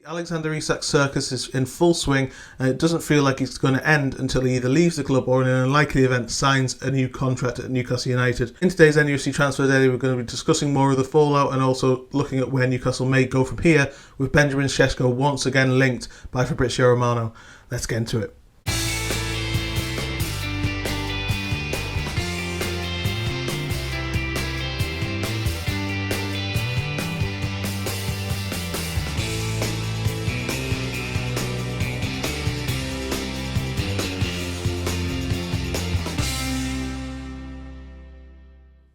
Alexander Isak circus is in full swing, and it doesn't feel like it's going to end until he either leaves the club or in an unlikely event signs a new contract at Newcastle United. In today's NUFC Transfer Daily, we're going to be discussing more of the fallout and also looking at where Newcastle may go from here, with Benjamin Sesko once again linked by Fabrizio Romano. Let's get into it.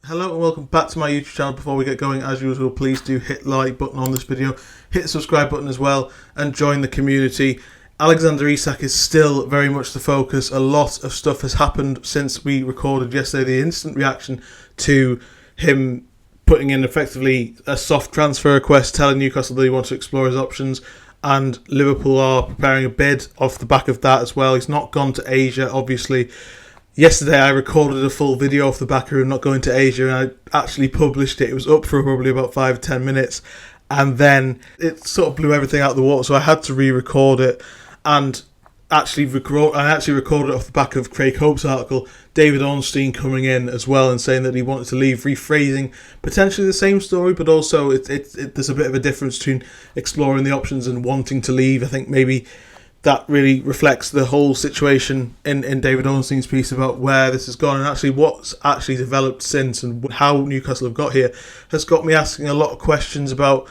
Hello and welcome back to my YouTube channel. Before we get going, as usual, please do hit the like button on this video, hit the subscribe button as well, and join the community. Alexander Isak is still very much the focus. A lot of stuff has happened since we recorded yesterday. The instant reaction to him putting in effectively a soft transfer request, telling Newcastle that he wants to explore his options, and Liverpool are preparing a bid off the back of that as well. He's not gone to Asia, obviously. Yesterday I recorded a full video off the back of him not going to Asia, and I actually published it. It was up for probably about 5-10 minutes, and then it sort of blew everything out of the water, so I had to re-record it and actually recorded it off the back of Craig Hope's article, David Ornstein coming in as well and saying that he wanted to leave, rephrasing potentially the same story, but also there's a bit of a difference between exploring the options and wanting to leave. I think maybe that really reflects the whole situation in David Ornstein's piece about where this has gone, and actually what's actually developed since and how Newcastle have got here has got me asking a lot of questions about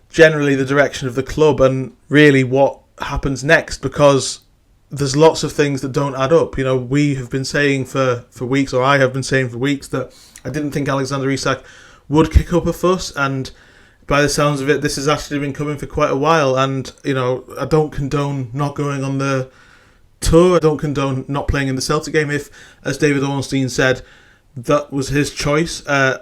generally the direction of the club and really what happens next, because there's lots of things that don't add up. You know, we have been saying for weeks, or I have been saying for weeks, that I didn't think Alexander Isak would kick up a fuss, and by the sounds of it, this has actually been coming for quite a while. And, you know, I don't condone not going on the tour. I don't condone not playing in the Celtic game if, as David Ornstein said, that was his choice. I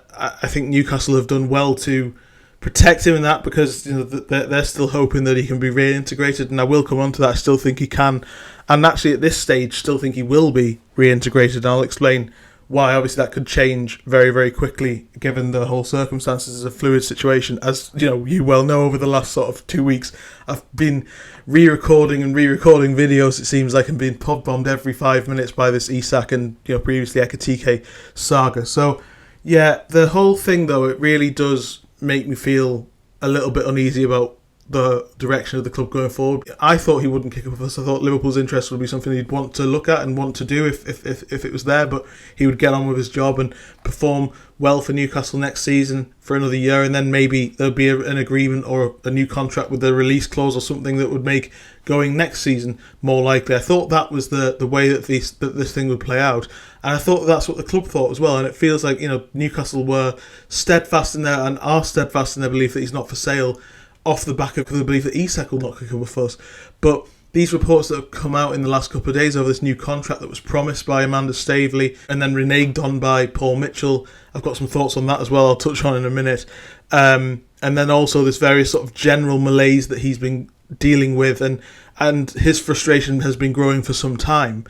think Newcastle have done well to protect him in that, because you know they're still hoping that he can be reintegrated, and I will come on to that. I still think he can, and actually at this stage still think he will be reintegrated, and I'll explain why. Obviously that could change very, very quickly given the whole circumstances. Is a fluid situation, as you know, you well know. Over the last sort of 2 weeks I've been re-recording videos, it seems like, and being pod bombed every 5 minutes by this Isak and, you know, previously Ekatike saga. So yeah, the whole thing though, it really does make me feel a little bit uneasy about the direction of the club going forward. I thought he wouldn't kick up with us. I thought Liverpool's interest would be something he'd want to look at and want to do if it was there, but he would get on with his job and perform well for Newcastle next season for another year, and then maybe there'd be an agreement or a new contract with a release clause or something that would make going next season more likely. I thought that was the way that this thing would play out, and I thought that's what the club thought as well. And it feels like, you know, Newcastle were steadfast in their, and are steadfast in their belief that he's not for sale, off the back of the belief that Isak will not kick up a fuss. But these reports that have come out in the last couple of days over this new contract that was promised by Amanda Staveley and then reneged on by Paul Mitchell, I've got some thoughts on that as well, I'll touch on in a minute. And then also this various sort of general malaise that he's been dealing with, and his frustration has been growing for some time.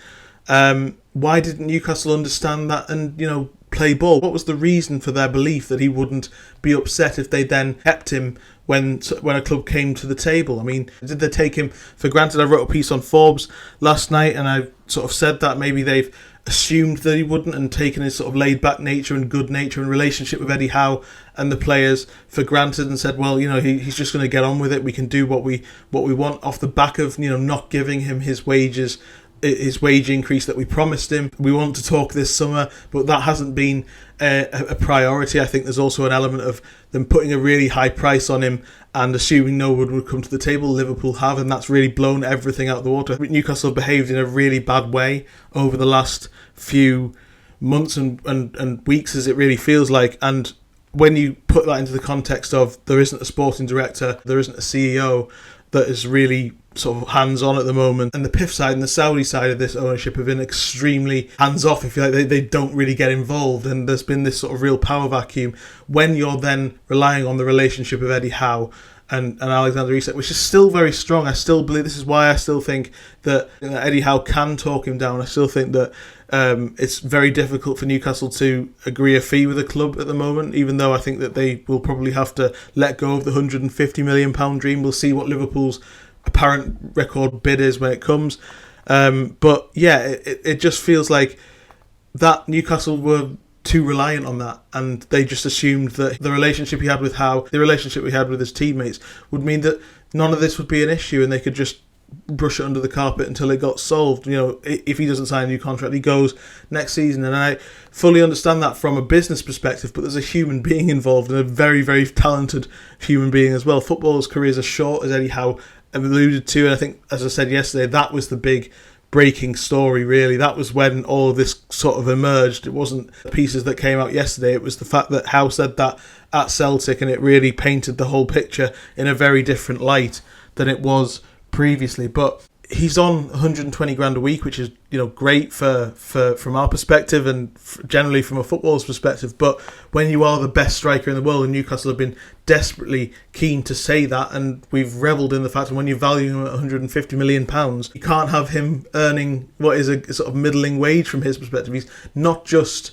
Why didn't Newcastle understand that and, you know, play ball? What was the reason for their belief that he wouldn't be upset if they then kept him when a club came to the table? I mean, did they take him for granted? I wrote a piece on Forbes last night, and I sort of said that maybe they've assumed that he wouldn't and taken his sort of laid-back nature and good nature and relationship with Eddie Howe and the players for granted, and said, well, you know, he's just going to get on with it. We can do what we want off the back of, you know, not giving him his wages, his wage increase that we promised him. We want to talk this summer, but that hasn't been a priority. I think there's also an element of them putting a really high price on him and assuming no one would come to the table. Liverpool have, and that's really blown everything out of the water. Newcastle behaved in a really bad way over the last few months and weeks, as it really feels like. And when you put that into the context of there isn't a sporting director, there isn't a CEO that is really sort of hands-on at the moment, and the PIF side and the Saudi side of this ownership have been extremely hands-off, if you like. They don't really get involved, and there's been this sort of real power vacuum. When you're then relying on the relationship of Eddie Howe and Alexander Isak, which is still very strong. I still believe, this is why I still think that Eddie Howe can talk him down. I still think that it's very difficult for Newcastle to agree a fee with the club at the moment, even though I think that they will probably have to let go of the £150 million dream. We'll see what Liverpool's apparent record bid is when it comes. But yeah, it just feels like that Newcastle were too reliant on that, and they just assumed that the relationship he had with Howe, the relationship he had with his teammates, would mean that none of this would be an issue and they could just brush it under the carpet until it got solved. You know, if he doesn't sign a new contract, he goes next season, and I fully understand that from a business perspective, but there's a human being involved, and a very, very talented human being as well. Footballers' careers are short, as Eddie Howe alluded to, and I think, as I said yesterday, that was the big breaking story, really. That was when all of this sort of emerged. It wasn't the pieces that came out yesterday, it was the fact that Howe said that at Celtic, and it really painted the whole picture in a very different light than it was previously. But he's on 120 grand a week, which is, you know, great for from our perspective and generally from a footballer's perspective. But when you are the best striker in the world, and Newcastle have been desperately keen to say that, and we've revelled in the fact that when you value him at £150 million, you can't have him earning what is a sort of middling wage from his perspective. He's not just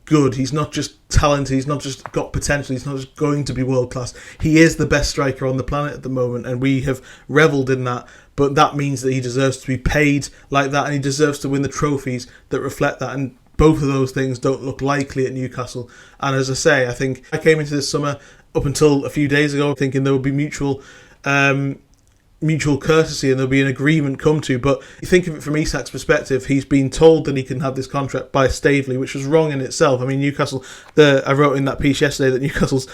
good, he's not just talented, he's not just got potential, he's not just going to be world class. He is the best striker on the planet at the moment, and we have revelled in that. But that means that he deserves to be paid like that, and he deserves to win the trophies that reflect that. And both of those things don't look likely at Newcastle. And as I say, I think I came into this summer, up until a few days ago, thinking there would be mutual courtesy and there'll be an agreement come to. But you think of it from Isak's perspective, he's been told that he can have this contract by Staveley, which was wrong in itself. I mean, Newcastle, I wrote in that piece yesterday that Newcastle's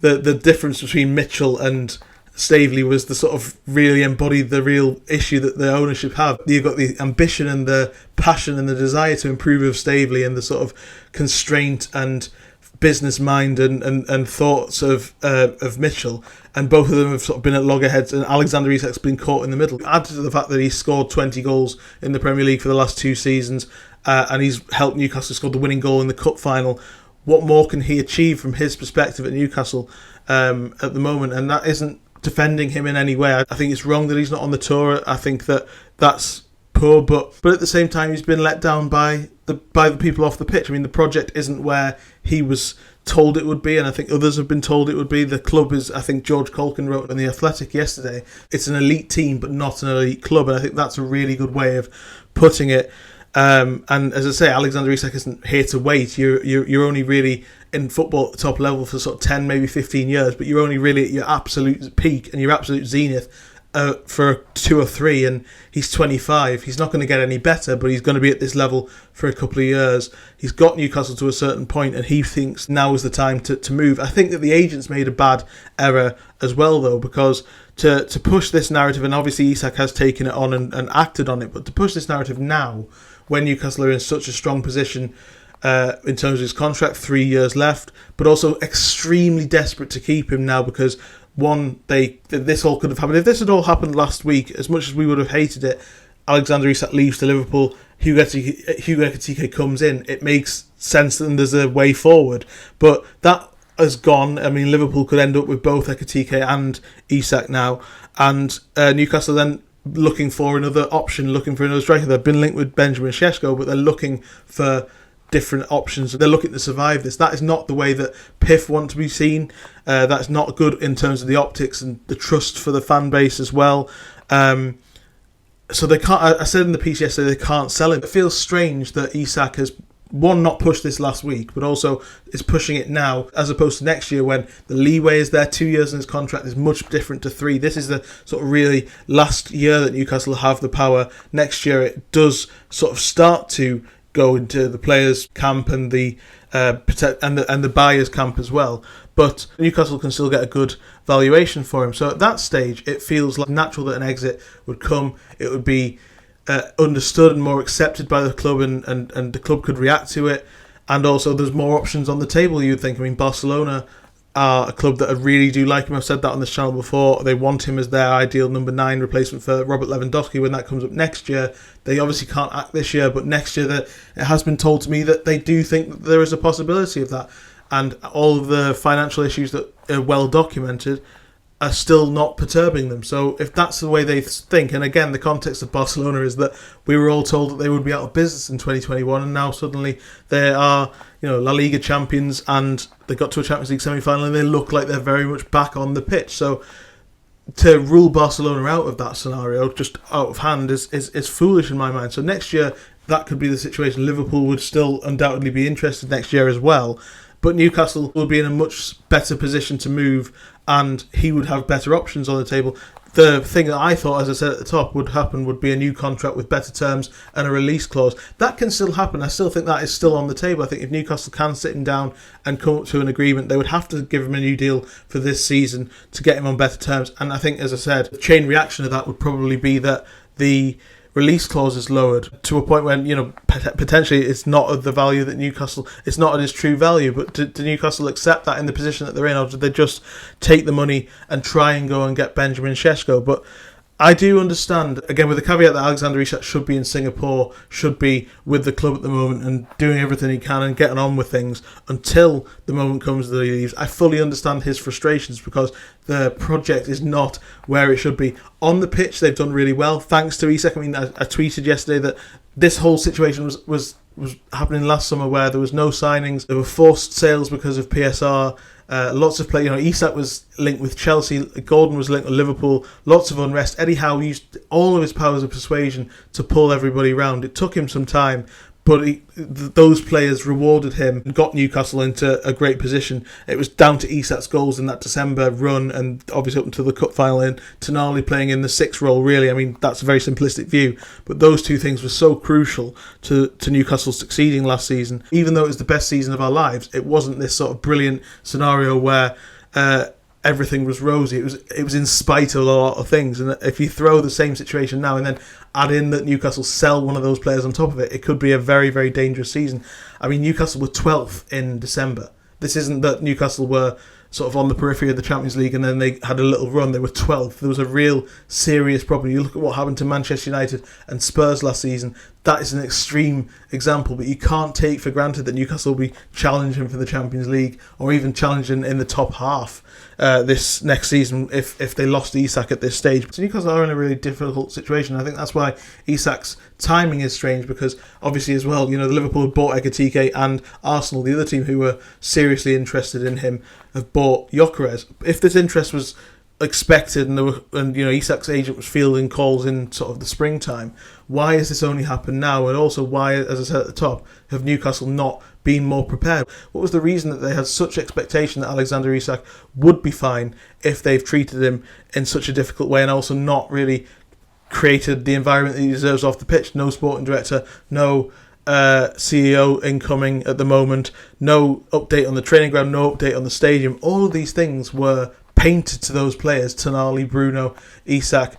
the difference between Mitchell and Staveley was the sort of really embodied the real issue that the ownership have. You've got the ambition and the passion and the desire to improve of Staveley, and the sort of constraint and business mind and thoughts of Mitchell, and both of them have sort of been at loggerheads, and Alexander Isak's been caught in the middle. Added to the fact that he's scored 20 goals in the Premier League for the last 2 seasons, and he's helped Newcastle score the winning goal in the cup final. What more can he achieve from his perspective at Newcastle at the moment? And that isn't defending him in any way. I think it's wrong that he's not on the tour. I think that that's poor, but at the same time, he's been let down by the people off the pitch. I mean, the project isn't where he was told it would be, and I think others have been told it would be. The club is, I think George Colkin wrote in The Athletic yesterday, it's an elite team but not an elite club, and I think that's a really good way of putting it. And as I say, Alexander Isak isn't here to wait. You're only really in football at the top level for sort of 10, maybe 15 years, but you're only really at your absolute peak and your absolute zenith for 2 or 3, and he's 25. He's not going to get any better, but he's going to be at this level for a couple of years. He's got Newcastle to a certain point, and he thinks now is the time to move. I think that the agents made a bad error as well, though, because to push this narrative, and obviously Isak has taken it on and acted on it, but to push this narrative now, when Newcastle are in such a strong position in terms of his contract, 3 years left, but also extremely desperate to keep him now because, one, this all could have happened. If this had all happened last week, as much as we would have hated it, Alexander Isak leaves to Liverpool, Hugo Ekitike comes in, it makes sense and there's a way forward. But that has gone. I mean, Liverpool could end up with both Ekitike and Isak now, and Newcastle then looking for another option, looking for another striker. They've been linked with Benjamin Sesko, but they're looking for different options. They're looking to survive this. That is not the way that PIF want to be seen. That's not good in terms of the optics and the trust for the fan base as well. So they can't. I said in the piece yesterday they can't sell him. It feels strange that Isak has, one, not pushed this last week, but also is pushing it now, as opposed to next year when the leeway is there. 2 years in his contract is much different to 3. This is the sort of really last year that Newcastle have the power. Next year it does sort of start to go into the players' camp and the buyers' camp as well. But Newcastle can still get a good valuation for him. So at that stage, it feels like natural that an exit would come. It would be understood and more accepted by the club, and the club could react to it. And also there's more options on the table, you'd think. I mean, Barcelona are a club that I really do like him. I've said that on this channel before. They want him as their ideal number 9 replacement for Robert Lewandowski when that comes up next year. They obviously can't act this year, but next year it has been told to me that they do think that there is a possibility of that. And all of the financial issues that are well documented are still not perturbing them. So if that's the way they think, and again, the context of Barcelona is that we were all told that they would be out of business in 2021, and now suddenly they are, La Liga champions, and they got to a Champions League semi-final, and they look like they're very much back on the pitch. So to rule Barcelona out of that scenario, just out of hand, is foolish in my mind. So next year, that could be the situation. Liverpool would still undoubtedly be interested next year as well, but Newcastle will be in a much better position to move, and he would have better options on the table. The thing that I thought, as I said at the top, would happen would be a new contract with better terms and a release clause. That can still happen. I still think that is still on the table. I think if Newcastle can sit him down and come up to an agreement, they would have to give him a new deal for this season to get him on better terms. And I think, as I said, the chain reaction of that would probably be that the release clause is lowered to a point when, potentially it's not at the value that Newcastle, it's not at its true value, but do Newcastle accept that in the position that they're in, or do they just take the money and try and go and get Benjamin Sesko? But I do understand, again, with the caveat that Alexander Isak should be in Singapore, should be with the club at the moment and doing everything he can and getting on with things until the moment comes that he leaves. I fully understand his frustrations because the project is not where it should be. On the pitch, they've done really well, thanks to Isak. I tweeted yesterday that this whole situation was happening last summer where there was no signings, there were forced sales because of PSR. Lots of play. Isak was linked with Chelsea. Gordon was linked with Liverpool. Lots of unrest. Eddie Howe used all of his powers of persuasion to pull everybody round. It took him some time, but those players rewarded him and got Newcastle into a great position. It was down to Isak's goals in that December run, and obviously up until the cup final, and Tonali playing in the 6 role, really. That's a very simplistic view, but those two things were so crucial to Newcastle succeeding last season. Even though it was the best season of our lives, it wasn't this sort of brilliant scenario where everything was rosy. It was in spite of a lot of things. And if you throw the same situation now and then add in that Newcastle sell one of those players on top of it, it could be a very, very dangerous season. Newcastle were 12th in December. This isn't that Newcastle were sort of on the periphery of the Champions League and then they had a little run. They were 12th. There was a real serious problem. You look at what happened to Manchester United and Spurs last season. That is an extreme example, but you can't take for granted that Newcastle will be challenging for the Champions League or even challenging in the top half this next season if they lost Isak at this stage. So Newcastle are in a really difficult situation. I think that's why Isak's timing is strange, because obviously as well, the Liverpool have bought Ekitike, and Arsenal, the other team who were seriously interested in him, have bought Gyökeres. If this interest was expected and Isak's agent was fielding calls in sort of the springtime, why has this only happened now? And also, why, as I said at the top, have Newcastle not been more prepared? What was the reason that they had such expectation that Alexander Isak would be fine if they've treated him in such a difficult way and also not really created the environment that he deserves off the pitch? No sporting director, no CEO incoming at the moment, no update on the training ground, no update on the stadium. All of these things were painted to those players, Tonali, Bruno, Isak,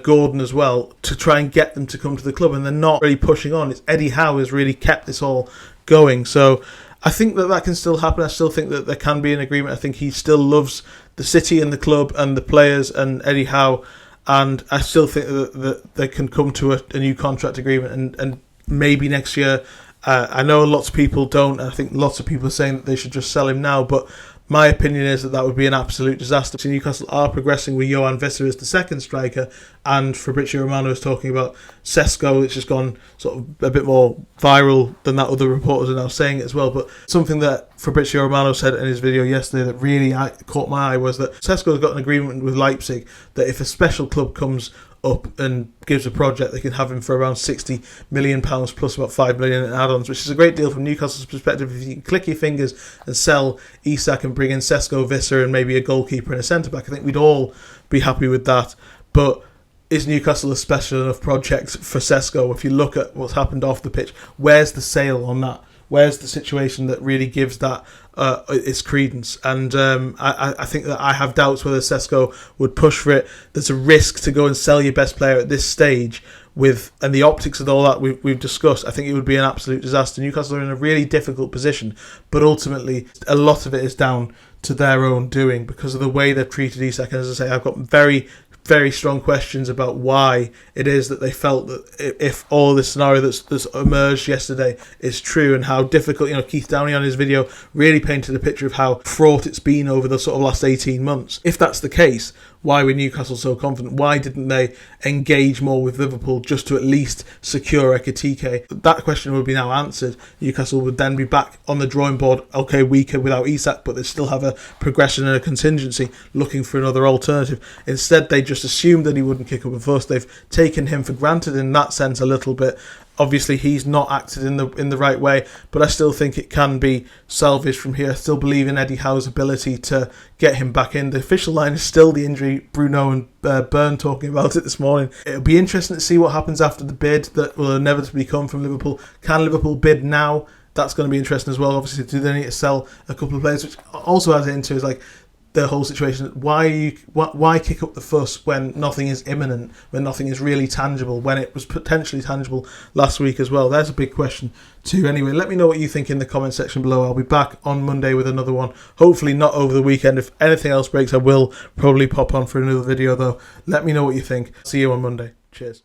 Gordon as well, to try and get them to come to the club, and they're not really pushing on. It's Eddie Howe has really kept this all going. So I think that can still happen. I still think that there can be an agreement. I think he still loves the city and the club and the players and Eddie Howe, and I still think that they can come to a new contract agreement and maybe next year. I know lots of people don't. I think lots of people are saying that they should just sell him now, but my opinion is that would be an absolute disaster. So Newcastle are progressing with Yoane Wissa as the second striker, and Fabrizio Romano is talking about Sesko, which has gone sort of a bit more viral than that. Other reporters are now saying it as well. But something that Fabrizio Romano said in his video yesterday that really caught my eye was that Sesko has got an agreement with Leipzig that if a special club comes up and gives a project, they can have him for around £60 million plus about £5 million in add-ons, which is a great deal from Newcastle's perspective. If you can click your fingers and sell Isak and bring in Sesko, Wissa and maybe a goalkeeper and a centre-back, I think we'd all be happy with that. But is Newcastle a special enough project for Sesko? If you look at what's happened off the pitch, where's the sale on that? Where's the situation that really gives that its credence? And I think that I have doubts whether Sesko would push for it. There's a risk to go and sell your best player at this stage and the optics of all that we've discussed. I think it would be an absolute disaster. Newcastle are in a really difficult position, but ultimately a lot of it is down to their own doing because of the way they've treated Isak. And as I say, I've got very very strong questions about why it is that they felt that if all this scenario that's emerged yesterday is true, and how difficult, Keith Downey on his video really painted a picture of how fraught it's been over the sort of last 18 months. If that's the case, why were Newcastle so confident? Why didn't they engage more with Liverpool just to at least secure Ekitike? That question would be now answered. Newcastle would then be back on the drawing board, okay, weaker without Isak, but they still have a progression and a contingency looking for another alternative. Instead, they just assumed that he wouldn't kick up a fuss. They've taken him for granted in that sense a little bit. Obviously, he's not acted in the right way, but I still think it can be salvaged from here. I still believe in Eddie Howe's ability to get him back in. The official line is still the injury. Bruno and Byrne talking about it this morning. It'll be interesting to see what happens after the bid that will inevitably come from Liverpool. Can Liverpool bid now? That's going to be interesting as well. Obviously, do they need to sell a couple of players, which also adds into is like the whole situation. Why kick up the fuss when nothing is imminent, when nothing is really tangible, when it was potentially tangible last week as well? There's a big question too. Anyway, let me know what you think in the comment section below. I'll be back on Monday with another one. Hopefully not over the weekend. If anything else breaks, I will probably pop on for another video though. Let me know what you think. See you on Monday. Cheers.